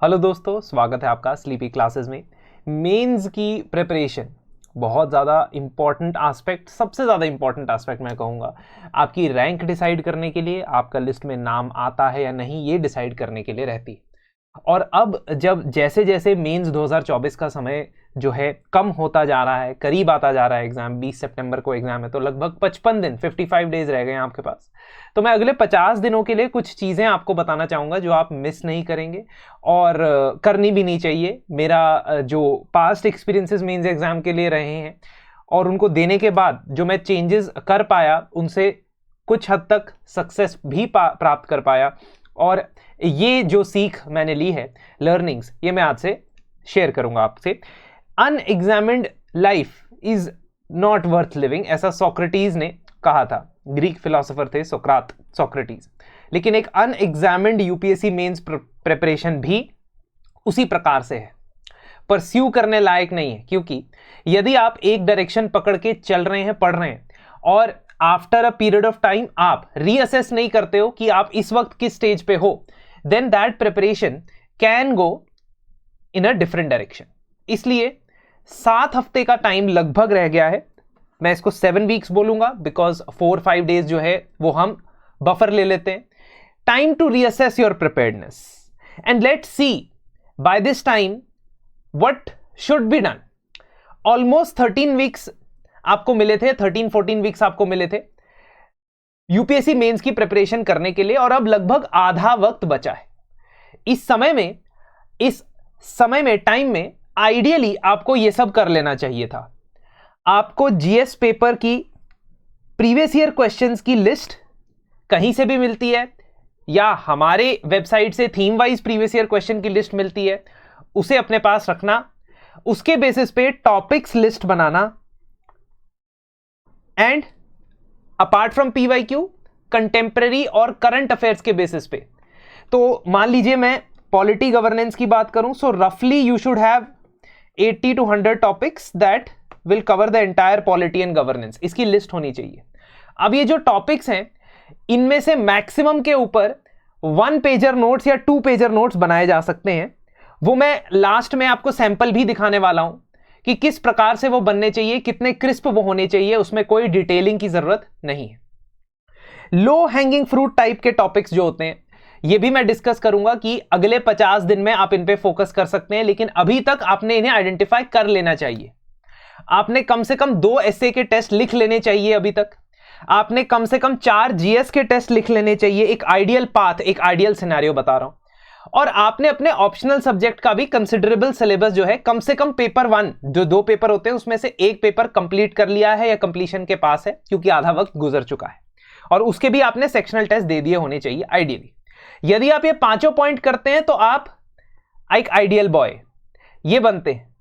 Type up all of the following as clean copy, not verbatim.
Hello दोस्तों, स्वागत है आपका स्लीपी क्लासेस में। मेंस की प्रिपरेशन बहुत ज़्यादा इंपॉर्टेंट एस्पेक्ट, सबसे ज़्यादा इंपॉर्टेंट एस्पेक्ट मैं कहूँगा आपकी रैंक डिसाइड करने के लिए, आपका लिस्ट में नाम आता है या नहीं ये डिसाइड करने के लिए रहती है। और अब जब जैसे जैसे मेंस 2024 का समय जो है कम होता जा रहा है, करीब आता जा रहा है, एग्जाम 20 सितंबर को एग्जाम है, तो लगभग 55 दिन 55 डेज रह गए हैं आपके पास। तो मैं अगले 50 दिनों के लिए कुछ चीज़ें आपको बताना चाहूँगा जो आप मिस नहीं करेंगे और करनी भी नहीं चाहिए। मेरा जो पास्ट एक्सपीरियंसेस मेंस एग्जाम के लिए रहे हैं और उनको देने के बाद जो मैं चेंजेस कर पाया, उनसे कुछ हद तक सक्सेस भी प्राप्त कर पाया। और ये जो सीख मैंने ली है, लर्निंग्स, ये मैं आज से शेयर करूंगा आपसे। Unexamined life is not worth living, ऐसा सोक्रेटिस ने कहा था। ग्रीक फिलोसोफर थे सोक्रेटिस। लेकिन एक अनएग्जामिन्ड यूपीएससी मेंस प्रिपरेशन भी उसी प्रकार से है, परस्यू करने लायक नहीं है। क्योंकि यदि आप एक डायरेक्शन पकड़ के चल रहे हैं, पढ़ रहे हैं, और after a period of time आप रीअसेस नहीं करते हो कि आप इस वक्त किस स्टेज पे हो, then that preparation can go in a different direction. इसलिए 7 हफ्ते का टाइम लगभग रह गया है। मैं इसको 7 वीक्स बोलूंगा बिकॉज 4-5 डेज जो है वो हम बफर ले लेते हैं। Time to reassess your preparedness and let's see by this time what should be done. Almost 13 weeks आपको मिले थे, 13-14 वीक्स आपको मिले थे यूपीएससी मेंस की प्रिपरेशन करने के लिए, और अब लगभग आधा वक्त बचा है। इस समय में टाइम में आइडियली आपको यह सब कर लेना चाहिए था। आपको जीएस पेपर की प्रीवियस ईयर क्वेश्चंस की लिस्ट कहीं से भी मिलती है या हमारे वेबसाइट से theme wise previous year question की लिस्ट मिलती है, उसे अपने पास रखना, उसके बेसिस पे topics list banana, and apart from PYQ contemporary और करंट अफेयर्स के बेसिस पे। तो मान लीजिए मैं पॉलिटी गवर्नेंस की बात करूं, सो रफली you should have 80 to 100 topics that will cover the entire polity and governance. इसकी लिस्ट होनी चाहिए। अब ये जो टॉपिक्स हैं, इनमें से मैक्सिमम के ऊपर 1 पेजर नोट्स या 2 पेजर नोट्स बनाए जा सकते हैं। वो मैं लास्ट में आपको सैंपल भी दिखाने वाला हूं कि किस प्रकार से वो बनने चाहिए, कितने क्रिस्प वो होने चाहिए, उसमें कोई डिटेलिंग की जरूरत नहीं है। लो हैंगिंग फ्रूट टाइप के टॉपिक्स जो होते हैं, ये भी मैं डिस्कस करूंगा कि अगले 50 दिन में आप इन पे फोकस कर सकते हैं, लेकिन अभी तक आपने इन्हें आइडेंटिफाई कर लेना चाहिए। आपने कम से कम 2 एसए के टेस्ट लिख लेने चाहिए अभी तक। आपने कम से कम 4 जीएस के टेस्ट लिख लेने चाहिए। एक आइडियल पाथ, एक आइडियल सिनेरियो बता रहा हूं। और आपने अपने ऑप्शनल सब्जेक्ट का भी कंसिडरेबल सिलेबस जो है, कम से कम पेपर 1, जो 2 पेपर होते हैं उसमें से एक पेपर कंप्लीट कर लिया है या कंप्लीशन के पास है, क्योंकि आधा वक्त गुजर चुका है। और उसके भी आपने सेक्शनल टेस्ट दे दिए होने चाहिए आइडियली। यदि आप ये 5 पॉइंट करते हैं तो आप एक आइडियल बॉय ये बनते हैं,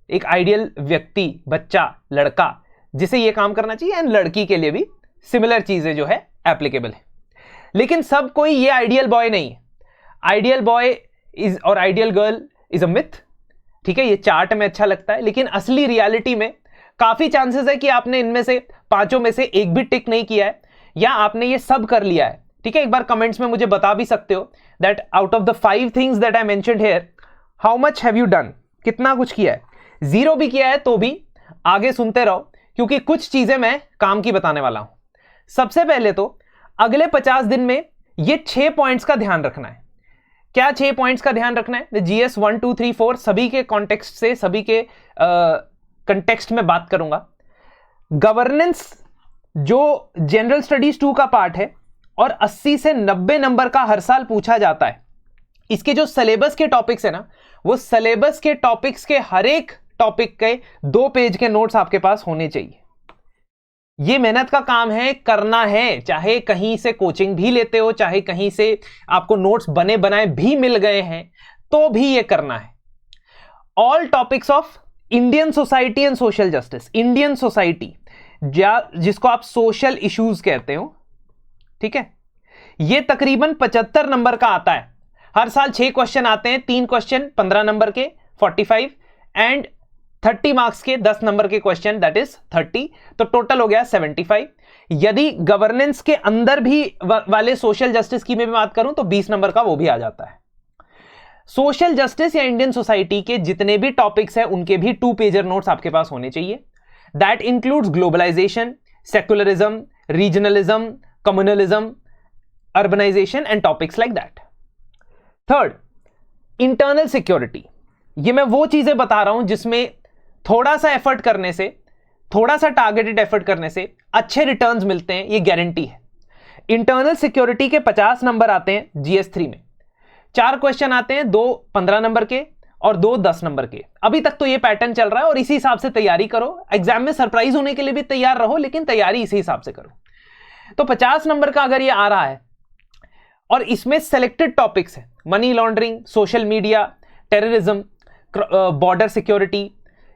एक आइडियल व्यक्ति, बच्चा, लड़का जिसे ये काम करना चाहिए। एंड लड़की के लिए भी सिमिलर चीजें जो है एप्लीकेबल है। लेकिन सब कोई ये आइडियल बॉय नहीं है। आइडियल बॉय इज और ideal girl is a myth, ठीक है। ये चार्ट में अच्छा लगता है, लेकिन असली रियलिटी में काफी चांसेस है कि आपने इनमें से 5 में से एक भी टिक नहीं किया है, या आपने ये सब कर लिया है, ठीक है। एक बार कमेंट्स में मुझे बता भी सकते हो that out of the 5 things that I mentioned here, how much have you done, कितना कुछ किया है। 0 भी किया है तो भी आगे सुनते रहो, क्योंकि कुछ चीजें मैं काम की बताने वाला हूं। सबसे पहले तो अगले 50 दिन में ये 6 पॉइंट्स का ध्यान रखना है। क्या 6 पॉइंट्स का ध्यान रखना है? जीएस 1, 2, 3, 4 सभी के कॉन्टेक्स्ट से, सभी के कंटेक्स्ट में बात करूंगा। गवर्नेंस जो जनरल स्टडीज 2 का पार्ट है और 80 से 90 नंबर का हर साल पूछा जाता है। इसके जो सिलेबस के टॉपिक्स है ना, वो सिलेबस के टॉपिक्स के हर एक टॉपिक के 2 पेज के नोट्स आपके पास होने चाहिए। ये मेहनत का काम है, करना है। चाहे कहीं से कोचिंग भी लेते हो, चाहे कहीं से आपको नोट्स बने बनाए भी मिल गए हैं, तो भी ये करना है। All topics of Indian society and social justice, Indian society जिसको आप सोशल इश्यूज कहते हो, ठीक है। ये तकरीबन 75 नंबर का आता है। हर साल 6 क्वेश्चन आते हैं, 3 क्वेश्चन 15 नंबर के 45 एंड 30 मार्क्स के 10 नंबर के क्वेश्चन दैट इज 30, तो टोटल हो गया 75। यदि गवर्नेंस के अंदर भी वाले सोशल जस्टिस की मैं बात करूं तो 20 नंबर का वो भी आ जाता है। सोशल जस्टिस या इंडियन सोसाइटी के जितने भी टॉपिक्स हैं उनके भी 2 पेजर नोट्स आपके पास होने चाहिए. That includes globalisation, secularism, regionalism, communalism, urbanisation and topics like that. Third, internal security. ये मैं वो चीजें बता रहा हूं जिसमें थोड़ा सा एफर्ट करने से, थोड़ा सा टारगेटेड एफर्ट करने से अच्छे रिटर्न्स मिलते हैं, ये गारंटी है. इंटरनल सिक्योरिटी के 50 नंबर आते हैं GS3 में. 4 क्वेश्चन आते हैं, 2 15 नंबर के और 2 10 नंबर के. अभी तक तो ये पैटर्न चल रहा है और इसी हिसाब से तैयारी करो. एग्जाम में सरप्राइज होने के लिए भी तैयार रहो, लेकिन तैयारी इसी हिसाब से करो. तो 50 नंबर का अगर ये आ रहा है और इसमें सेलेक्टेड टॉपिक्स है, money laundering, social media, terrorism, border security,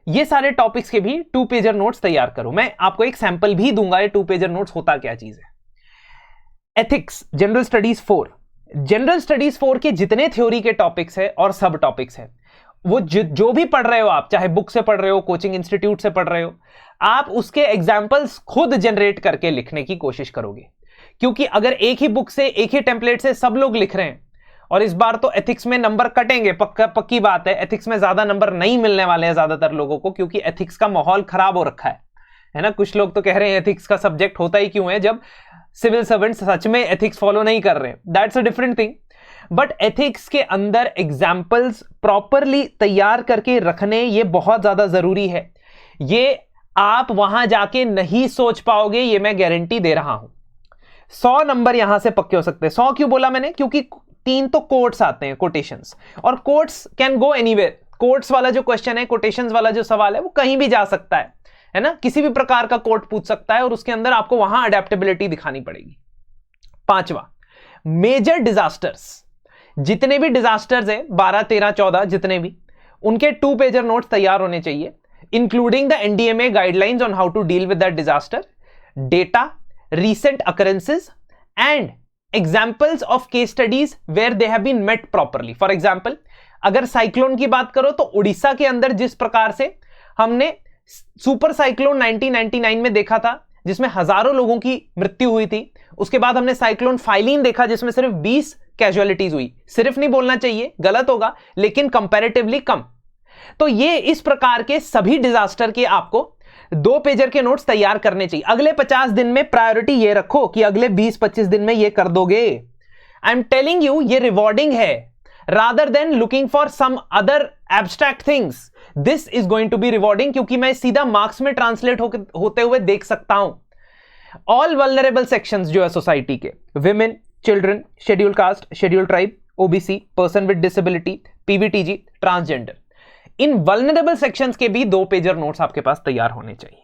ये सारे टॉपिक्स के भी 2 पेजर नोट्स तैयार करो. मैं आपको एक सैंपल भी दूंगा ये 2 पेजर नोट्स होता क्या चीज है. Ethics, general studies 4. General studies 4 के जितने थ्योरी के टॉपिक्स है और सब टॉपिक्स है, वो जो भी पढ़ रहे हो आप, चाहे बुक से पढ़ रहे हो, कोचिंग इंस्टीट्यूट से पढ़ रहे हो, आप उसके एग्जाम्पल्स खुद जनरेट करके लिखने की कोशिश करोगे. क्योंकि अगर एक ही बुक से, एक ही टेम्पलेट से सब लोग लिख रहे हैं, और इस बार तो एथिक्स में नंबर कटेंगे, पक्की बात है. एथिक्स में ज्यादा नंबर नहीं मिलने वाले हैं ज्यादातर लोगों को, क्योंकि एथिक्स का माहौल खराब हो रखा है ना. कुछ लोग तो कह रहे हैं एथिक्स का सब्जेक्ट होता ही क्यों है जब सिविल सर्वेंट सच में एथिक्स फॉलो नहीं कर रहे हैं. That's a different thing. But ethics के अंदर एग्जाम्पल्स प्रॉपरली तैयार करके रखने, ये बहुत ज्यादा जरूरी है. ये आप वहां जाके नहीं सोच पाओगे, ये मैं गारंटी दे रहा हूं. 100 नंबर यहां से पक्के हो सकते हैं. 100 क्यों बोला मैंने? क्योंकि 3 तो कोट्स आते हैं, कोटेशंस, और quotes can go anywhere. Quotes वाला जो क्वेश्चन है, कोटेशंस वाला जो सवाल है, वो कहीं भी जा सकता है ना. किसी भी प्रकार का कोट पूछ सकता है और उसके अंदर आपको वहां अडेप्टेबिलिटी दिखानी पड़ेगी. 5वां, मेजर डिजास्टर्स. जितने भी डिजास्टर्स है 12, 13, 14 जितने भी, उनके 2 पेजर नोट्स तैयार होने चाहिए, including the NDMA guidelines on how to deal with that disaster, data, recent occurrences and examples of case studies where they have been met properly. For example, अगर साइक्लोन की बात करो तो उड़ीसा के अंदर जिस प्रकार से हमने सुपर साइक्लोन 1999 में देखा था, जिसमें हजारों लोगों की मृत्यु हुई थी, उसके बाद हमने साइक्लोन फाइलिन देखा जिसमें सिर्फ 20 कैजुअलिटीज हुई. सिर्फ नहीं बोलना चाहिए, गलत होगा, लेकिन कंपैरेटिवली कम. तो ये इस प्रकार के सभी डिजास्टर के आपको 2 पेजर के नोट्स तैयार करने चाहिए. अगले 50 दिन में प्रायोरिटी ये रखो कि अगले 20-25 दिन में ये कर दोगे. आई एम टेलिंग यू, ये रिवॉर्डिंग है, rather than looking for some other abstract things. This is going to be rewarding, क्योंकि मैं सीधा मार्क्स में ट्रांसलेट होते हुए देख सकता हूं. ऑल वल्नरेबल सेक्शंस जो है सोसाइटी के, women, children, schedule caste, schedule tribe, OBC, person with disability, PVTG, transgender, in vulnerable sections के भी 2 पेजर नोट्स आपके पास तैयार होने चाहिए.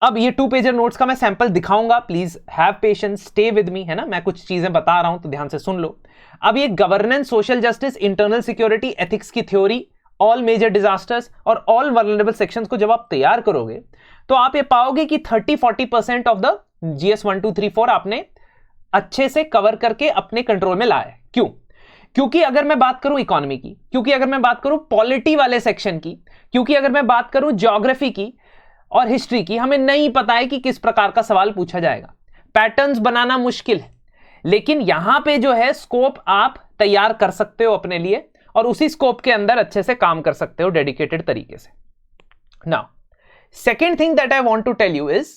अब ये 2 पेजर नोट्स का मैं सैंपल दिखाऊंगा. Please have patience, stay with me, है ना. मैं कुछ चीजें बता रहा हूं तो ध्यान से सुन लो. अब ये governance, social justice, internal security, ethics की थ्योरी, ऑल मेजर डिजास्टर्स और ऑल वल्नरेबल सेक्शंस को जब आप तैयार करोगे तो आप ये पाओगे कि 30-40% ऑफ द GS 1, 2, 3, 4 आपने अच्छे से कवर करके अपने कंट्रोल में लाया है. क्यों? क्योंकि अगर मैं बात करूं इकोनॉमी की, क्योंकि अगर मैं बात करूं पॉलिटी वाले सेक्शन की, क्योंकि अगर मैं बात करूं ज्योग्राफी की और हिस्ट्री की, हमें नहीं पता है कि किस प्रकार का सवाल पूछा जाएगा. पैटर्न्स बनाना मुश्किल है, लेकिन यहां पे जो है स्कोप आप तैयार कर सकते हो अपने लिए और उसी स्कोप के अंदर अच्छे से काम कर सकते हो डेडिकेटेड तरीके से. Now second thing that I want to tell you is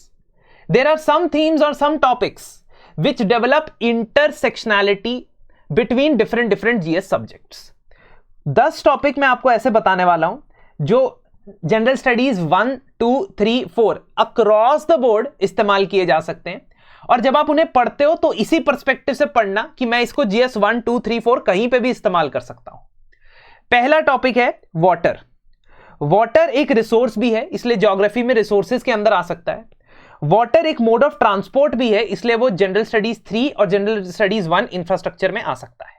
there are some themes और some topics which develop intersectionality between different GS subjects. 10 topic मैं आपको ऐसे बताने वाला हूं जो general studies 1, 2, 3, 4 across the board इस्तेमाल किए जा सकते हैं. और जब आप उन्हें पढ़ते हो तो इसी पर्सपेक्टिव से पढ़ना कि मैं इसको GS 1, 2, 3, 4 कहीं पे भी इस्तेमाल कर सकता हूं. पहला टॉपिक है वाटर. वाटर एक रिसोर्स भी है, इसलिए ज्योग्राफी में रिसोर्सेज के अंदर आ सकता है. वाटर एक मोड ऑफ ट्रांसपोर्ट भी है, इसलिए वो जनरल स्टडीज 3 और जनरल स्टडीज 1 इंफ्रास्ट्रक्चर में आ सकता है.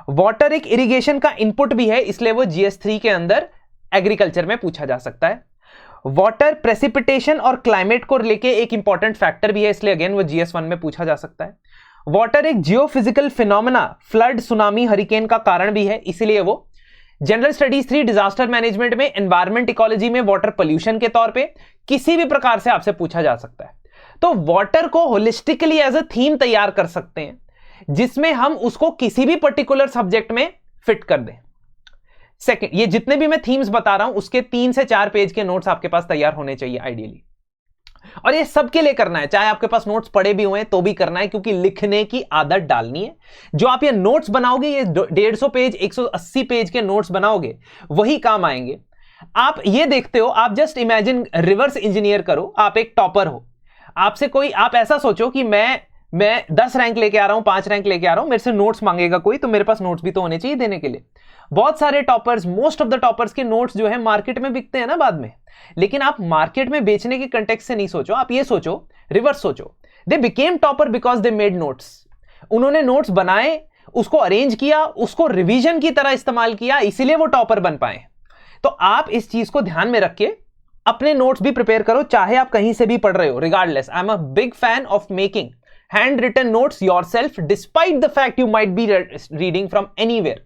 वाटर एक इरिगेशन का इनपुट भी है, इसलिए वो GS 3 के अंदर एग्रीकल्चर में पूछा जा सकता है. वाटर प्रेसिपिटेशन और क्लाइमेट को लेके एक इंपॉर्टेंट फैक्टर भी है, इसलिए अगेन वो GS 1 में पूछा जा सकता है. वाटर एक geophysical phenomena, flood, tsunami, hurricane का कारण भी है, इसलिए वो जनरल स्टडीज 3 डिजास्टर मैनेजमेंट में, एनवायरमेंट इकोलॉजी में वाटर पोल्यूशन के तौर पे किसी भी प्रकार से आपसे पूछा जा सकता है. तो वाटर को होलिस्टिकली एज अ थीम तैयार कर सकते हैं, जिसमें हम उसको किसी भी पर्टिकुलर सब्जेक्ट में फिट कर दें। सेकंड, ये जितने भी मैं थीम्स बता रहा हूं उसके 3 से 4 पेज के नोट्स आपके पास तैयार होने चाहिए आइडियली, और ये सबके लिए करना है, चाहे आपके पास नोट्स पड़े भी हुए तो भी करना है, क्योंकि लिखने की आदत डालनी है। जो आप ये नोट्स बनाओगे, ये 150 पेज 180 पेज के नोट्स बनाओगे, वही काम आएंगे। आप ये देखते हो, आप जस्ट इमेजिन, रिवर्स इंजीनियर करो, आप एक टॉपर हो, आपसे कोई, आप ऐसा सोचो कि मैं 10 रैंक लेके आ रहा हूं, 5 रैंक लेके आ रहा हूं, मेरे से नोट्स मांगेगा कोई, तो मेरे पास नोट्स भी तो होने चाहिए देने के लिए। बहुत सारे toppers, most of the toppers के नोट्स जो है मार्केट में बिकते हैं ना बाद में, लेकिन आप मार्केट में बेचने के कंटेक्स्ट से नहीं सोचो, आप ये सोचो, रिवर्स सोचो। They became topper because they made notes. उन्होंने नोट्स बनाए, उसको अरेंज किया, उसको रिवीजन की तरह इस्तेमाल किया, इसीलिए वो टॉपर बन पाए। तो आप इस चीज को ध्यान में रख के अपने नोट्स भी प्रिपेयर करो, चाहे आप कहीं से भी पढ़ रहे हो, regardless. I am a big fan of making hand written notes yourself, despite the fact you might be reading from anywhere,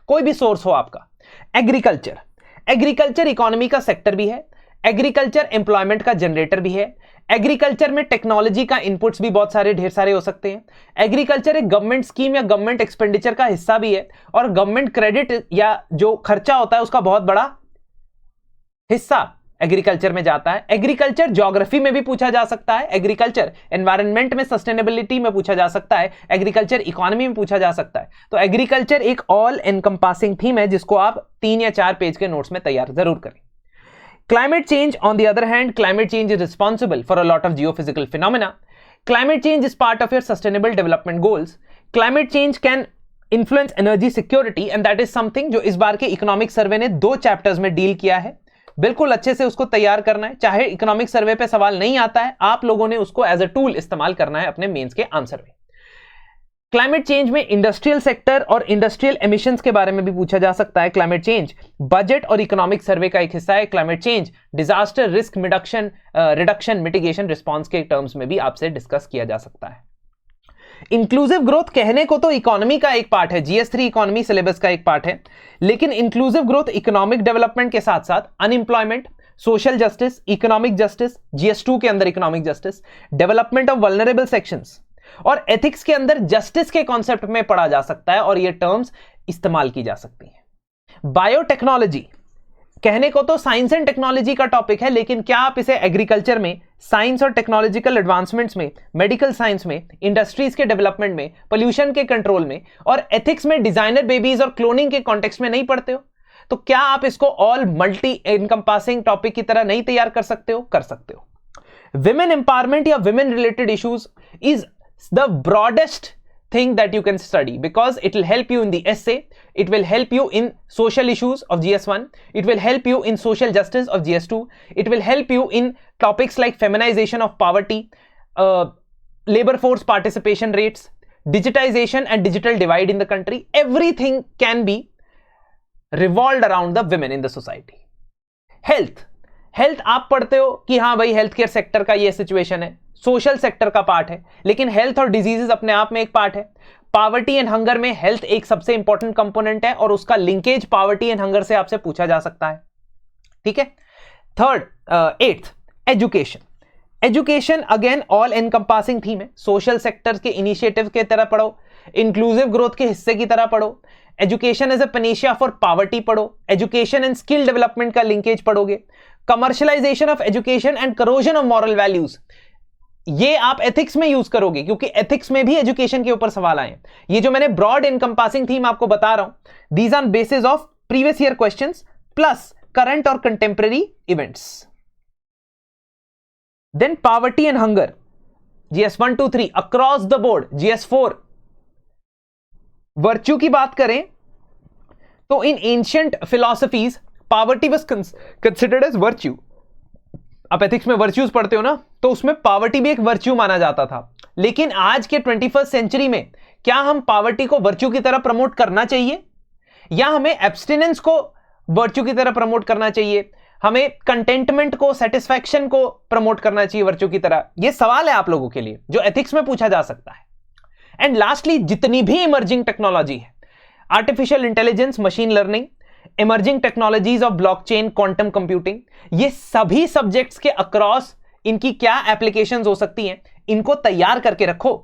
कोई भी सोर्स हो आपका। एग्रीकल्चर, एग्रीकल्चर इकोनॉमी का सेक्टर भी है, एग्रीकल्चर एम्प्लॉयमेंट का जनरेटर भी है, एग्रीकल्चर में टेक्नोलॉजी का इनपुट्स भी बहुत सारे, ढेर सारे हो सकते हैं। एग्रीकल्चर एक गवर्नमेंट स्कीम या गवर्नमेंट एक्सपेंडिचर का हिस्सा भी है, और गवर्नमेंट क्रेडिट या जो खर्चा होता है उसका बहुत बड़ा हिस्सा एग्रीकल्चर में जाता है। एग्रीकल्चर ज्योग्राफी में भी पूछा जा सकता है, एग्रीकल्चर एनवायरनमेंट में, सस्टेनेबिलिटी में पूछा जा सकता है, एग्रीकल्चर इकोनॉमी में पूछा जा सकता है। तो एग्रीकल्चर एक ऑल एनकम्पासिंग थीम है जिसको आप 3 या 4 पेज के नोट्स में तैयार जरूर करें। Climate change, on the other hand, climate change is responsible for a lot of geophysical phenomena. Climate change is part of your sustainable development goals. Climate change can influence energy security, and that is something जो इस बार के economic survey ने 2 chapters में deal किया है। बिल्कुल अच्छे से उसको तैयार करना है, चाहे इकोनॉमिक सर्वे पे सवाल नहीं आता है, आप लोगों ने उसको एज अ टूल इस्तेमाल करना है अपने मेंस के आंसर में। क्लाइमेट चेंज में इंडस्ट्रियल सेक्टर और इंडस्ट्रियल एमिशंस के बारे में भी पूछा जा सकता है। क्लाइमेट चेंज बजट और इकोनॉमिक सर्वे का एक हिस्सा है। Climate change disaster risk reduction mitigation response के टर्म्स में भी आपसे डिस्कस किया जा सकता है। इंक्लूसिव ग्रोथ कहने को तो इकोनॉमी का एक पार्ट है, GS3 इकोनॉमी सिलेबस का एक पार्ट है, लेकिन इंक्लूसिव ग्रोथ इकोनॉमिक डेवलपमेंट के साथ साथ unemployment, social justice, economic justice, GS2 के अंदर economic justice, development of vulnerable sections और एथिक्स के अंदर जस्टिस के कॉन्सेप्ट में पढ़ा जा सकता है, और ये टर्म्स इस्तेमाल की जा सकती हैं। बायोटेक्नोलॉजी कहने को तो साइंस एंड टेक्नोलॉजी का टॉपिक है, लेकिन क्या आप इसे एग्रीकल्चर में, साइंस और टेक्नोलॉजिकल एडवांसमेंट्स में, मेडिकल साइंस में, इंडस्ट्रीज के डेवलपमेंट में, पोल्यूशन के कंट्रोल में और एथिक्स में, डिजाइनर बेबीज और क्लोनिंग के कॉन्टेक्स्ट में नहीं पढ़ते हो? तो क्या आप इसको ऑल मल्टी एनकम्पासिंग टॉपिक की तरह नहीं तैयार कर सकते हो? कर सकते हो। विमेन एम्पावरमेंट या women related issues is the broadest thing that you can study, because it will help you in the essay, it will help you in social issues of GS1, it will help you in social justice of GS2, it will help you in topics like feminization of poverty, labor force participation rates, digitization and digital divide in the country. Everything can be revolved around the women in the society. Health आप पढ़ते हो कि हाँ भाई health care sector का ये situation है, social sector का पार्ट है, लेकिन हेल्थ और डिजीजेस अपने आप में एक पार्ट है। पावर्टी एंड हंगर में हेल्थ एक सबसे इंपॉर्टेंट कंपोनेंट है, और उसका लिंकेज पावर्टी एंड हंगर से आपसे पूछा जा सकता है। ठीक है। Eighth, education. Education again all encompassing theme है। सोशल सेक्टर के इनिशिएटिव के तरह पढ़ो, इंक्लूसिव ग्रोथ के हिस्से की तरह पढ़ो, education as a panacea for poverty पढ़ो, एजुकेशन एंड स्किल डेवलपमेंट का लिंकेज पढ़ोगे, commercialisation of education and corrosion of moral values, ये आप एथिक्स में यूज करोगे, क्योंकि एथिक्स में भी एजुकेशन के ऊपर सवाल आए। ये जो मैंने ब्रॉड एनकम्पासिंग थीम आपको बता रहा हूं, these are basis of previous year questions plus current और contemporary events. Then poverty and hunger, GS1 2 3 across the board. GS4 virtue की बात करें तो in ancient philosophies poverty was considered as virtue. आप एथिक्स में वर्च्यूज पढ़ते हो ना, तो उसमें पॉवर्टी भी एक वर्च्यू माना जाता था। लेकिन आज के 21st सेंचुरी में क्या हम पॉवर्टी को वर्च्यू की तरह प्रमोट करना चाहिए, या हमें एब्स्टिनेंस को वर्च्यू की तरह प्रमोट करना चाहिए, हमें कंटेंटमेंट को, सेटिस्फैक्शन को प्रमोट करना चाहिए वर्च्यू की तरह? ये सवाल है आप लोगों के लिए जो एथिक्स में पूछा जा सकता है। एंड लास्टली, जितनी भी इमर्जिंग टेक्नोलॉजी है, artificial intelligence, machine learning, emerging technologies of blockchain, quantum computing, ये सभी सब्जेक्ट्स के अक्रॉस इनकी क्या एप्लीकेशंस हो सकती हैं, इनको तैयार करके रखो।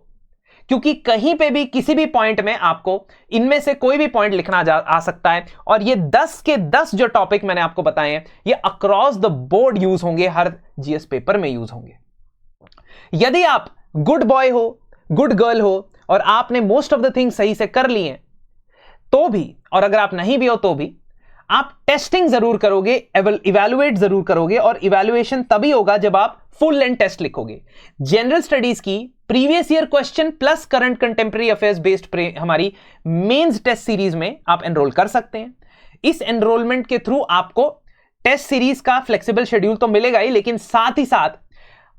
क्योंकि कहीं पे भी किसी भी पॉइंट में आपको इनमें से कोई भी पॉइंट लिखना आ सकता है। और ये 10 के 10 जो टॉपिक मैंने आपको बताए हैं ये अक्रॉस द बोर्ड यूज होंगे, हर जीएस पेपर में यूज होंगे। यदि आप गुड बॉय हो, गुड गर्ल हो और आपने मोस्ट ऑफ द थिंग्स सही से कर लिए हैं तो भी, और अगर आप नहीं भी हो तो भी, आप टेस्टिंग जरूर करोगे, इवैल्यूएट जरूर करोगे। और इवैल्यूएशन तभी होगा जब आप फुल लेंथ टेस्ट लिखोगे। जनरल स्टडीज की previous year question plus current contemporary affairs based हमारी मेंस टेस्ट सीरीज में आप एनरोल कर सकते हैं। इस एनरोलमेंट के थ्रू आपको टेस्ट सीरीज का फ्लेक्सिबल शेड्यूल तो मिलेगा ही, लेकिन साथ ही साथ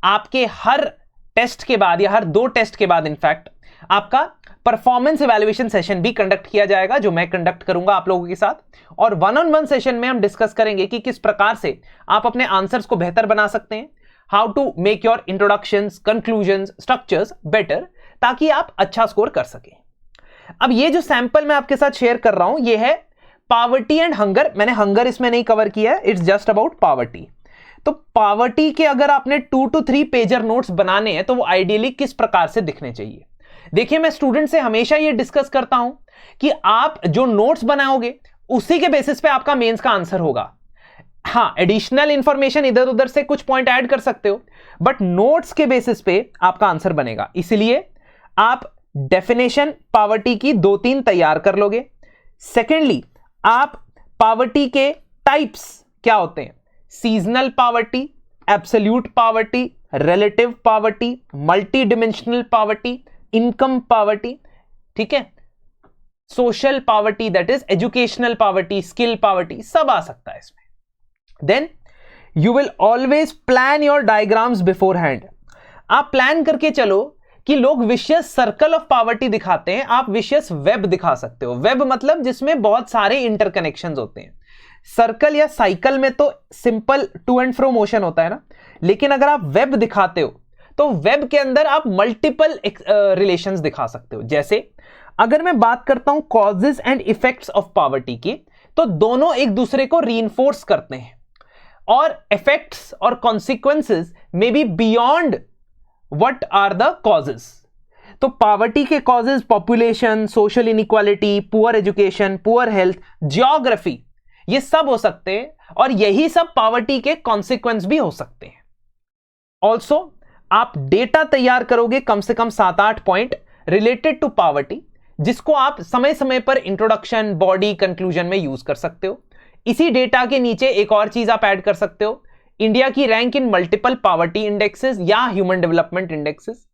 आपके हर टेस्ट के बाद या हर 2 टेस्ट के बाद इनफैक्ट आपका परफॉर्मेंस इवैल्यूएशन सेशन भी कंडक्ट किया जाएगा, जो मैं कंडक्ट करूंगा आप लोगों के साथ। और 1-on-1 सेशन में हम डिस्कस करेंगे कि किस प्रकार से आप अपने आंसर्स को बेहतर बना सकते हैं, how to make your introductions, conclusions, structures better, ताकि आप अच्छा स्कोर कर सकें। अब ये जो सैंपल मैं आपके साथ शेयर कर रहा हूं ये है पॉवर्टी एंड हंगर। मैंने हंगर इसमें नहीं कवर किया है, इट्स जस्ट अबाउट पॉवर्टी। तो पॉवर्टी के अगर आपने 2 to 3 पेजर नोट्स बनाने हैं तो वो आइडियली किस प्रकार से दिखने चाहिए। देखिए, मैं स्टूडेंट से हमेशा ये डिस्कस करता हूं कि आप जो नोट्स बनाओगे उसी के बेसिस पे आपका मेंस का आंसर होगा। हां, एडिशनल इंफॉर्मेशन इधर उधर से कुछ पॉइंट ऐड कर सकते हो, बट नोट्स के बेसिस पे आपका आंसर बनेगा। इसलिए आप डेफिनेशन पॉवर्टी की 2-3 तैयार कर लोगे। सेकेंडली, आप पॉवर्टी के टाइप्स क्या होते हैं, seasonal poverty, absolute poverty, relative poverty, multi dimensional poverty, income poverty, ठीक है, social poverty that is educational poverty, skill poverty, सब आ सकता है इसमें। Then you will always plan your diagrams beforehand. आप प्लान करके चलो कि लोग विशियस सर्कल ऑफ पॉवर्टी दिखाते हैं, आप विशियस वेब दिखा सकते हो। वेब मतलब जिसमें बहुत सारे इंटरकनेक्शंस होते हैं। सर्कल या साइकिल में तो simple to and fro motion होता है ना, लेकिन अगर आप वेब दिखाते हो तो वेब के अंदर आप मल्टीपल रिलेशंस दिखा सकते हो। जैसे अगर मैं बात करता हूं causes and effects of poverty की, तो दोनों एक दूसरे को रीइंफोर्स करते हैं और इफेक्ट्स और consequences may be beyond what are the causes. तो पॉवर्टी के causes population, social inequality, poor education, poor health, geography, ये सब हो सकते हैं और यही सब पॉवर्टी के कॉन्सिक्वेंस भी हो सकते हैं। ऑल्सो आप डेटा तैयार करोगे कम से कम 7-8 पॉइंट रिलेटेड टू पॉवर्टी, जिसको आप समय समय पर इंट्रोडक्शन, बॉडी, कंक्लूजन में यूज कर सकते हो। इसी डेटा के नीचे एक और चीज आप ऐड कर सकते हो, इंडिया की rank in multiple poverty indexes या ह्यूमन डेवलपमेंट इंडेक्सेस।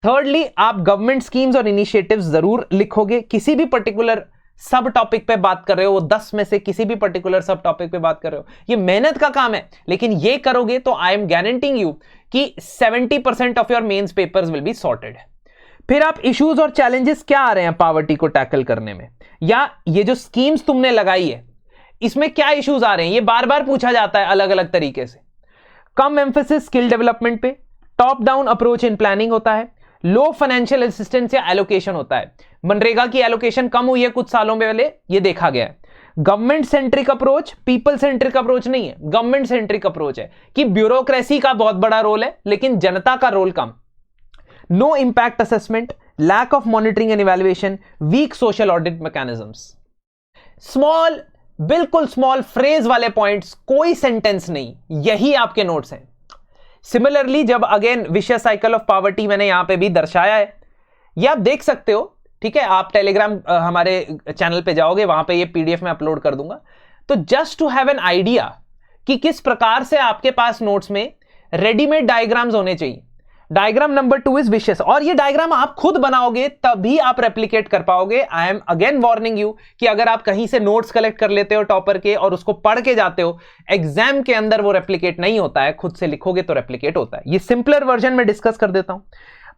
थर्डली, आप गवर्नमेंट स्कीम्स और इनिशिएटिव्स जरूर लिखोगे। किसी भी पर्टिकुलर सब टॉपिक पे बात कर रहे हो, वो 10 में से किसी भी पर्टिकुलर सब टॉपिक पे बात कर रहे हो, ये मेहनत का काम है, लेकिन ये करोगे तो आई एम गारंटिंग यू कि 70% of your mains papers will be sorted. फिर आप इश्यूज और चैलेंजेस क्या आ रहे हैं पॉवर्टी को टैकल करने में, या ये जो स्कीम्स तुमने लगाई है इसमें क्या इश्यूज आ रहे हैं, ये बार बार पूछा जाता है अलग अलग तरीके से। कम एम्फेसिस स्किल डेवलपमेंट पे, top down approach in planning होता है, लो फाइनेंशियल असिस्टेंस या एलोकेशन होता है। मनरेगा की एलोकेशन कम हुई है कुछ सालों में पहले, ये देखा गया है। Government centric approach, people centric approach नहीं है, गवर्नमेंट सेंट्रिक अप्रोच है कि ब्यूरोक्रेसी का बहुत बड़ा रोल है लेकिन जनता का रोल कम। No impact assessment, lack of monitoring and evaluation, weak social audit mechanisms. Small, बिल्कुल स्मॉल फ्रेज वाले पॉइंट्स, कोई सेंटेंस नहीं, यही आपके नोट्स हैं। सिमिलरली, जब again vicious cycle of poverty मैंने यहां पे भी दर्शाया है, ये आप देख सकते हो, ठीक है। आप टेलीग्राम हमारे चैनल पे जाओगे, वहां पे ये पीडीएफ में अपलोड कर दूंगा। तो just to have an idea कि किस प्रकार से आपके पास नोट्स में रेडीमेड डायग्राम्स होने चाहिए। डायग्राम नंबर 2 इज विशियस, और ये डायग्राम आप खुद बनाओगे तभी आप रेप्लिकेट कर पाओगे। I am again warning you कि अगर आप कहीं से नोट्स कलेक्ट कर लेते हो टॉपर के और उसको पढ़ के जाते हो, एग्जाम के अंदर वो रेप्लिकेट नहीं होता है, खुद से लिखोगे तो रेप्लिकेट होता है। ये सिंपलर वर्जन में डिस्कस कर देता हूं।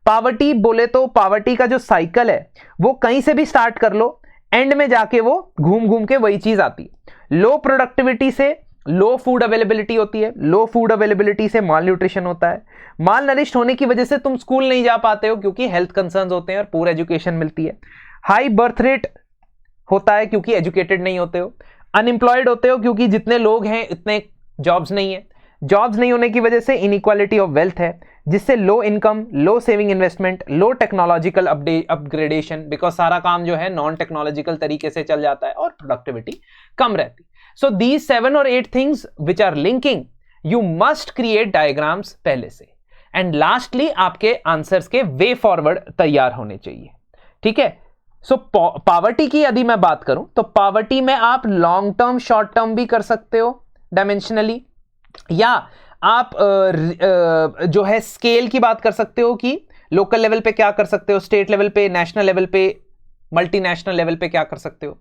पॉवर्टी बोले तो पॉवर्टी का जो साइकिल है वो कहीं से भी स्टार्ट कर लो, एंड में जाके वो घूम घूम के वही चीज आती है। लो प्रोडक्टिविटी से लो फूड अवेलेबिलिटी होती है, लो फूड अवेलेबिलिटी से माल न्यूट्रिशन होता है, माल नरिश्ड होने की वजह से तुम स्कूल नहीं जा पाते हो क्योंकि हेल्थ कंसर्न्स होते हैं और पूर एजुकेशन मिलती है। हाई बर्थ रेट होता है क्योंकि एजुकेटेड नहीं होते हो। अनएम्प्लॉयड होते हो क्योंकि जितने लोग हैं इतने जॉब्स नहीं है। जॉब्स नहीं होने की वजह से इनइक्वालिटी ऑफ वेल्थ है, जिससे low income, low saving investment, low technological upgradation, because सारा काम जो है नॉन टेक्नोलॉजिकल तरीके से चल जाता है और प्रोडक्टिविटी कम रहती। सो दीज 7 और 8 things which are linking, you must create diagrams पहले से। एंड लास्टली आपके आंसर्स के वे फॉरवर्ड तैयार होने चाहिए, ठीक है। सो पॉवर्टी की यदि मैं बात करूं तो पॉवर्टी में आप लॉन्ग टर्म, शॉर्ट टर्म भी कर सकते हो डायमेंशनली, या आप जो है स्केल की बात कर सकते हो कि लोकल लेवल पे क्या कर सकते हो, स्टेट लेवल पे, नेशनल लेवल पे, मल्टीनेशनल लेवल पे क्या कर सकते हो।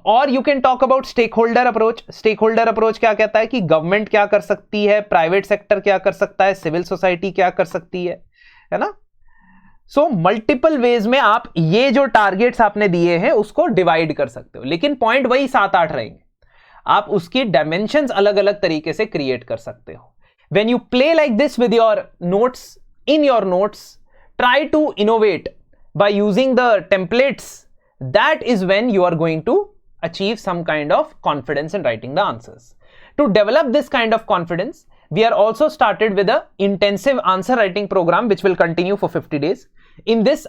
और you can talk about stakeholder approach. Stakeholder approach क्या कहता है कि गवर्नमेंट क्या कर सकती है, प्राइवेट सेक्टर क्या कर सकता है, सिविल सोसाइटी क्या कर सकती है ना। सो मल्टीपल वेज में आप ये जो टारगेट्स आपने दिए हैं उसको डिवाइड कर सकते हो, लेकिन पॉइंट वही 7-8 रहेंगे। आप उसकी डायमेंशंस अलग अलग तरीके से क्रिएट कर सकते हो। When you play like this with your notes, in your notes, try to innovate by using the templates, that is when you are going to achieve some kind of confidence in writing the answers. To develop this kind of confidence, we are also started with a intensive answer writing program which will continue for 50 days. In this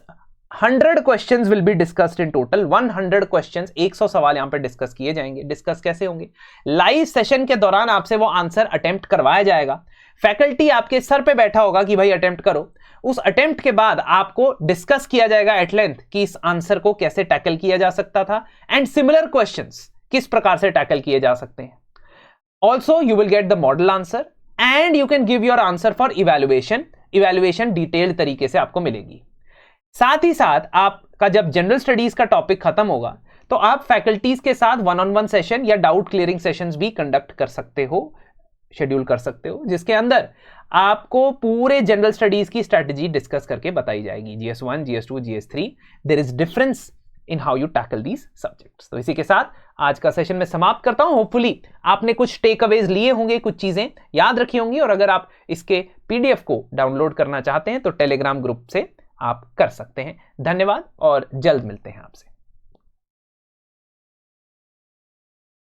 100 questions will be discussed in total. 100 questions, 100 सवाल यहां पर discuss किए जाएंगे। Discuss कैसे होंगे? Live session के दौरान आपसे वो आंसर अटेम्प्ट करवाया जाएगा। फैकल्टी आपके सर पे बैठा होगा कि भाई अटेम्प्ट करो। उस अटेम्प्ट के बाद आपको डिस्कस किया जाएगा एट लेंथ कि इस आंसर को कैसे टैकल किया जा सकता था, एंड सिमिलर क्वेश्चंस किस प्रकार से टैकल किए जा सकते हैं। Also you will get the model answer and you can give your answer for evaluation. Evaluation detailed तरीके से आपको मिलेगी। साथ ही साथ आपका जब जनरल स्टडीज का टॉपिक खत्म होगा तो आप फैकल्टीज के साथ 1-on-1 सेशन या डाउट क्लियरिंग सेशंस भी कंडक्ट कर सकते हो, शेड्यूल कर सकते हो, जिसके अंदर आपको पूरे जनरल स्टडीज की स्ट्रेटजी डिस्कस करके बताई जाएगी। GS1, GS2, GS3, there is difference in how you tackle these subjects. तो इसी के साथ आज का सेशन में समाप्त करता हूं। होपफुली आपने कुछ टेक अवेज लिए होंगे, कुछ चीजें याद रखी होंगी, और अगर आप इसके PDF को डाउनलोड करना चाहते हैं तो टेलीग्राम ग्रुप से आप कर सकते हैं। धन्यवाद और जल्द मिलते हैं आपसे।